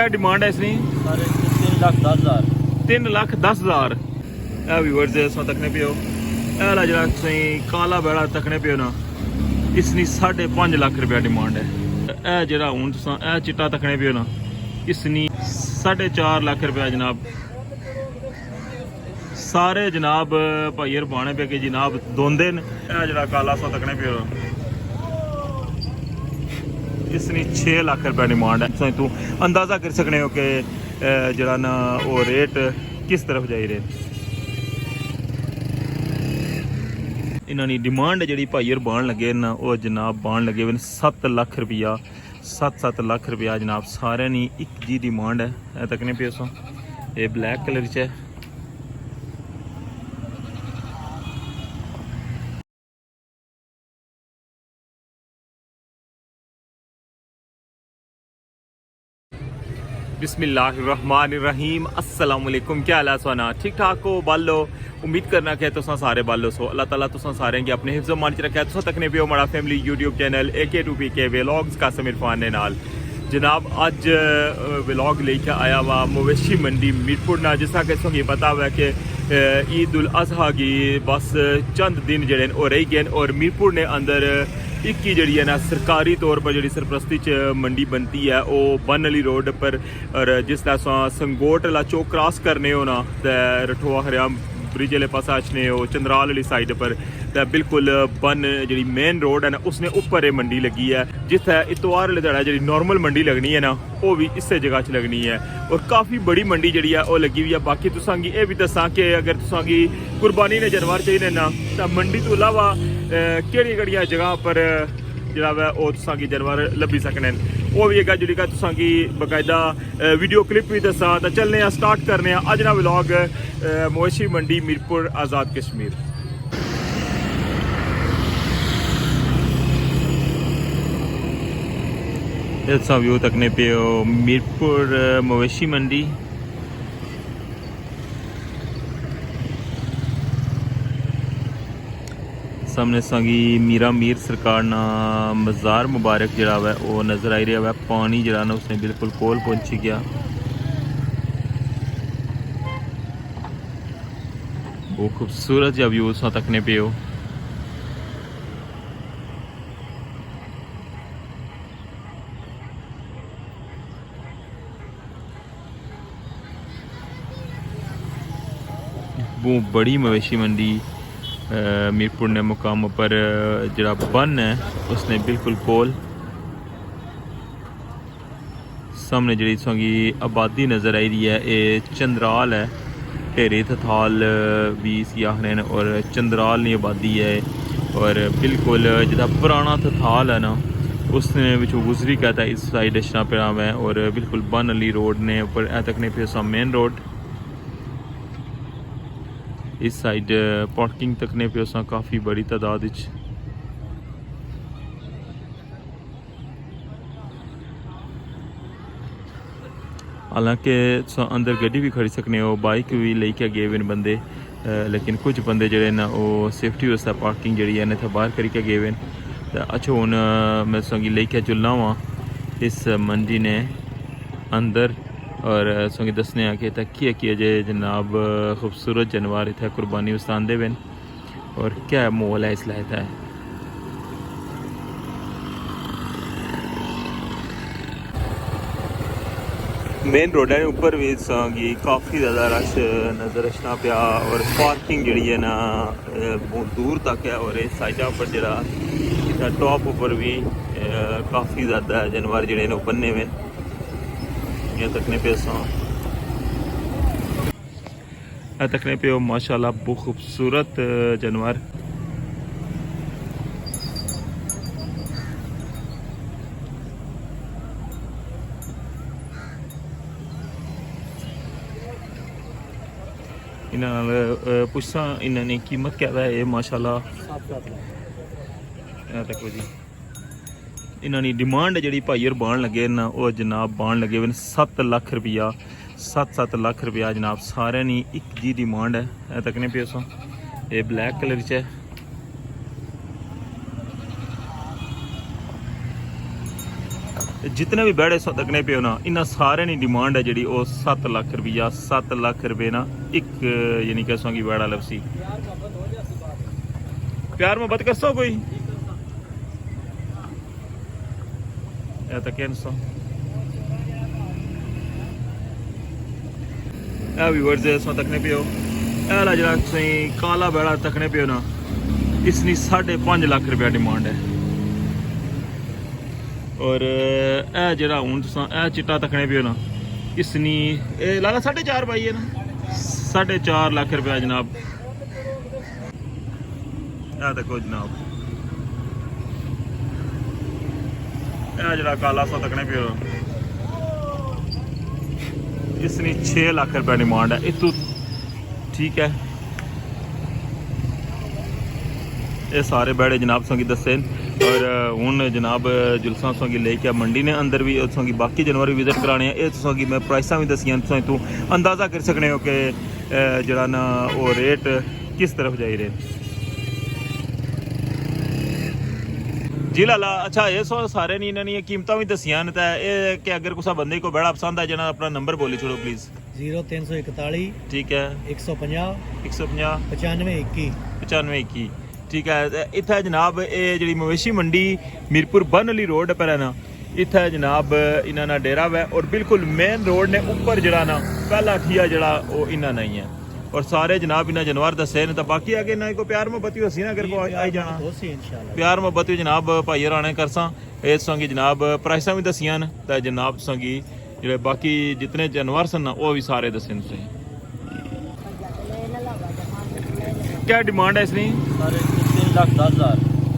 क्या डिमांड है इसकी? 3,10,000। व्यूअर्स असां तकने पियो एला जरा काला बेड़ा तकने पियो ना, इसकी 5.5 लाख रुपया डिमांड है। ए जरा हूँ तुसां ए चिट्टा तकने पियो ना, इसकी 4.5 लाख रुपया जनाब। सारे जनाब भाईयर पाने पे कि जनाब दोंदे न। ए जरा काला सा तकने पियो, इसकी 6 लाख रुपया डिमांड है। तू अंदाज़ा कर सकने हो कि जरा ना वो रेट किस तरफ जाई रहे। इन्होंने डिमांड जी भाईयर बाण लगे ना, वो जनाब बाण लगे हुए 7 लाख रुपया। 7 लाख रुपया जनाब सारे नी एक जी डिमांड है। तकने पे सो ये ब्लैक कलर च है। बिस्मिल्लाहिर्रहमानिर्रहीम। अस्सलाम वालेकुम। क्या हाल है सोना? ठीक ठाक हो? बालो उम्मीद करना कि तुसा सारे बालो सो। अल्लाह ताला तुसा सारे की अपने हिफ्ज़ मान च रखे। तुसा तकने पे हो हमारा family YouTube channel AK2PK vlogs Qasim Irfan ने नाल जनाब अज व्लॉग लेके आया वा मवेशी मंडी मीरपुर ना। जिस कि तुसेंगी पता हुआ कि ईद उल अजहा की बस चंद दिन जड़े वो रही गए और मीरपुर ने अंदर एक ही जी है ना सरकारी तौर पर जी सरपरस्ती च मंडी बनती है वो बन अली रोड पर। और जिस तरह संगोट वाला चौक क्रॉस करने हो ना तो रठोआ हरियाम ब्रिज वाले पास अच्छने हो चंद्राल वाली साइड पर तो बिल्कुल बन जी मेन रोड है ना उसने ऊपर ये मंडी लगी है। जिथे इतवार वाले दिन जी नॉर्मल मंडी लगनी है ना वो भी इस जगह च लगनी है और काफ़ी बड़ी मंडी जी है वो लगी हुई है। बाकी तुसांगी ये भी दसा कि अगर तुसांगी कुर्बानी ने जानवर चाहिए ना तो मंडी तो इलावा केड़िया जगह पर जरा वै वो तुसांगी जानवर लभी सकने वो भी एक जी तुसांगी बकायदा वीडियो क्लिप भी दसा। तो चलने स्टार्ट करने अज ना व्लॉग मवेशी मंडी मीरपुर आज़ाद कश्मीर। ऐसा व्यू तकने पे मीरपुर मवेशी मंडी। सामने संगी मीरा मीर सरकार ना मज़ार मुबारक जरा है वो नज़र आई रहा है। पानी जरा ना उसने बिल्कुल कोल पहुंची गया। वो खूबसूरत जब व्यू सा तकने पे हो। वो बड़ी मवेशी मंडी मीरपुर ने मुकाम पर जरा बन है उसने बिल्कुल कोल। सामने जी संगी आबादी नज़र आई रही है ये चंद्राल है। ढेरे थथाल भी इसी आखने और चंद्राल की आबादी है और बिल्कुल जिदा पुराना थथाल है ना उसने गुजरी कहता है इस साइड अशना पिराम है और बिल्कुल बन अली रोड ने ऊपर ए तक ने फिर मेन रोड इस साइड पार्किंग तकने पे उसा काफ़ी बड़ी तादाद। हालांकि अंदर गड्डी भी खड़ी सकने हो बाइक भी लेके गए हुए बंदे लेकिन कुछ बंदे जड़े ना वो सेफ्टी वास्ते पार्किंग जी है इतना बाहर करके गए हुए। तो अच्छा हूँ मैं संगी लेके चलना वा इस मंडी ने अंदर और संगी दसने कि तकिए किए जे जनाब खूबसूरत जानवर इतना कुर्बानी उस्तान वन और क्या माहौल है इस लायक है। मेन रोड है ऊपर भी संगी काफ़ी ज़्यादा रश नज़र अचना पाया और पार्किंग जी है ना बहुत दूर तक है और इस साइडा पर जरा इतना टॉप ऊपर भी काफ़ी ज़्यादा जानवर जड़े ने बने में तकने पे तकने पे माशाल्लाह बहुत खूबसूरत जानवर। इन्होंने पुछसा इन्होंने कीमत क्या है ये माशाल्लाह तक जी। इन्होंने डिमांड जी भाईयर बाण लगे ना वो जनाब बाण लगे हुए 7 लाख रुपया। 7 लाख रुपया जनाब सारे नी एक जी डिमांड है। तकने पे सो ये ब्लैक कलर च है। जितने भी बैड़े तकने पे हो ना इन्ना सारे नी डिमांड है जी 7 लाख रुपया 7 लाख रुपये ना एक यानी कि की बैड़ा लपसी प्यार मोहब्बत कर सो कोई तकने पे हो जरा काला बैड़ा तकने पे हो ना इसनी 5.5 लाख रुपया डिमांड है और जरा हूँ तुम चिट्टा तकने पे हो ना इसनी लाला 4.5 पाई है ना 4.5 लाख रुपया जनाब तको जनाब जरा काला सा तकने पे हो इसनी 6 लाख रुपया डिमांड है इतू ठीक है ये सारे बैड़े जनाब सोंगी दसे और हूँ जनाब जुलसा सोंगी लेके मंडी ने अंदर भी सोंगी बाकी जानवर भी विजिट कराने ये सोंगी मैं प्राइसा भी दसियां तू अंदाज़ा कर सकने हो कि जरा ना वो रेट किस तरफ जाई रहे जी लाला अच्छा ये सारे नहीं इन्होंने कीमत भी दसियां तो ये कि अगर कुछ बंदे को बड़ा पसंद है जना अपना नंबर बोली छोड़ो प्लीज़ 0341 ठीक है 150 95 21 ठीक है इतना जनाब ये जी मवेशी मंडी मीरपुर बन वाली रोड पर है ना इतना जनाब इन्होंने डेरा है और बिल्कुल मेन रोड ने ऊपर जरा ना पहला ठिया जरा वो इन्ना नहीं है और सारे जनाब इन्हें जानवर दसे ने तो बाकी आगे ना को प्यार मोहब्बत भी हसी ना कर को आई जाना प्यार मोहब्बत भी जनाब भाई राणे करसा इस संगी जनाब प्राइसा भी दसियां तो जनाब संगी जो बाकी जितने जानवर सन ना वो भी सारे दसे तुम क्या डिमांड है इसकी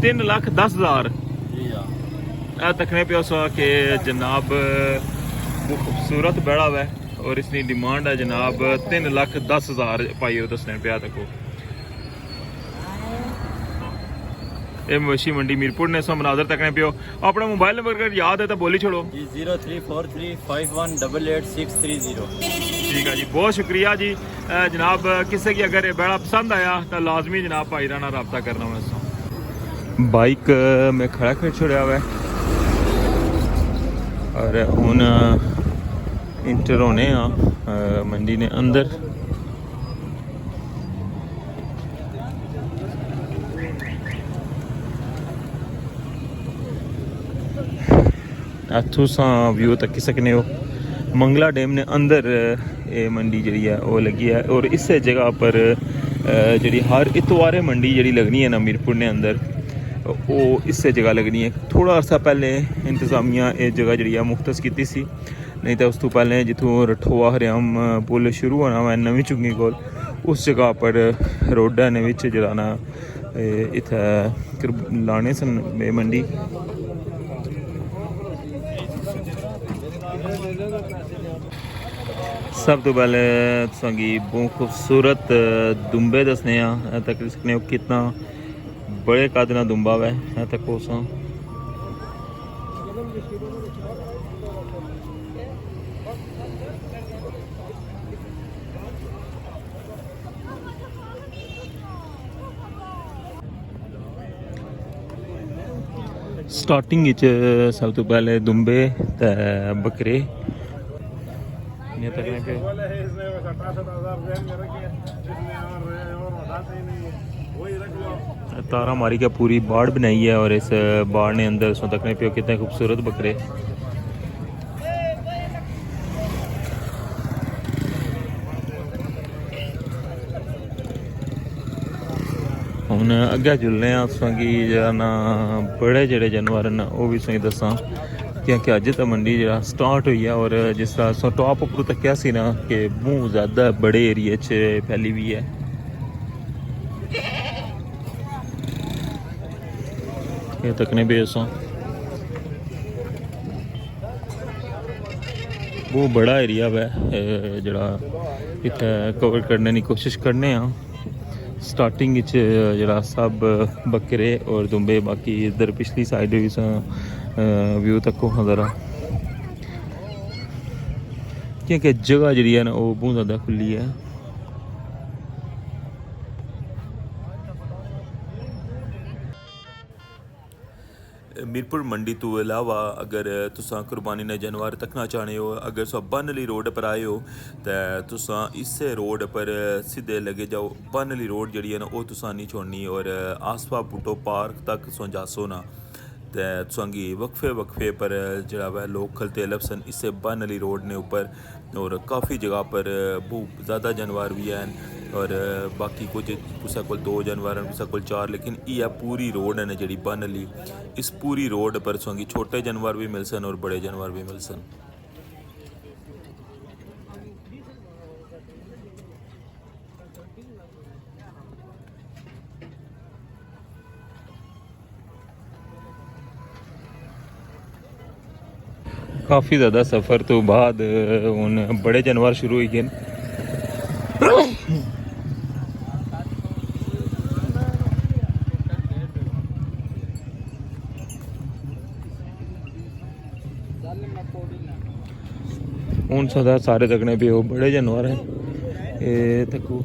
3,10,000 तकने पे के जनाब वो खूबसूरत बैड़ा है और इसकी डिमांड है जनाब 3,10,000 पाई हो दसने पे तको ये मवेशी मंडी मीरपुर ने सो मनाजर तकने पे अपना मोबाइल नंबर अगर याद है तो बोली छोड़ो 034351886030 ठीक है जी बहुत शुक्रिया जी जनाब किसी की अगर बैड़ा पसंद आया तो लाजमी जनाब भाई राना रब्ता करना मैं बाइक में खड़ा कर छोड़ा हुआ है और हूँ इंटर होने मंडी ने अंदर इतों व्यू तक सकने हो मंगला डैम ने अंदर ये मंडी जी है वो लगी है और इस जगह पर जी हर इतवारे मंडी जी लगनी है ना मीरपुर ने अंदर वो इस जगह लगनी है थोड़ा अर्सा पहले इंतजामिया ये जगह जी मुख्तस की सी नहीं तो उस तो पहले जितों रठोआ हरियाम पुल शुरू होना वा नवी चुंगी कोल उस जगह पर रोडा ने विच जरा ना इत्थे लाने सन मंडी सब तो पहले संगी बहुत खूबसूरत दुम्बे दसने तक सकने कितना बड़े कादना दुम्बा है तक कोसा स्टार्टिंग सब तो पहले दुम्बे बकरे तारा मारी का पूरी बाड़ बनाई है और इस बाड़ ने अंदर सो तकने पे कितने खूबसूरत बकरे हूँ अगे जुलने कि ना बड़े जड़े जानवर न वो भी सही दसा क्योंकि अज तो मंडी जरा स्टार्ट हुई है और जिस तरह सो टॉप उपर तकिया सी ना कि बहुत ज़्यादा बड़े एरिए फैली हुई है ये तकने पे बहुत बड़ा एरिया है जरा इतना कवर करने की कोशिश करने स्टार्टिंग जरा सब बकरे और दुम्बे बाकी इधर पिछली साइड भी व्यू तक जरा क्योंकि जगह जी है ना वो बहुत ज़्यादा खुली है मीरपुर मंडी तो इलावा अगर तुसा कुर्बानी ने जानवर तकना चाहते हो, अगर तुस बनली रोड पर आए हो तो तुसा इस रोड पर सीधे लगे जाओ। बनली रोड जी है ना वो तुसा नहीं छोड़नी और आसपा बूटो पार्क तक तुसा जासो ना तो तुसांगी वक्फे पर जड़ा वह लोग खलते लपसन इससे बनली रोड ने ऊपर और काफ़ी जगह पर बहुत ज़्यादा जानवर भी हैं और बाकी कुछ कुछ को 2 जानवर हैं, कुछ को 4, लेकिन यह पूरी रोड है ना जी बनली, इस पूरी रोड पर तुसांगी छोटे जानवर भी मिल सन और बड़े जानवर भी मिल सन। काफ़ी ज़्यादा सफ़र तो बाद हूँ बड़े जानवर शुरू हो गए। हूँ सदा सारे तकने पे बड़े जानवर हैं ये तकू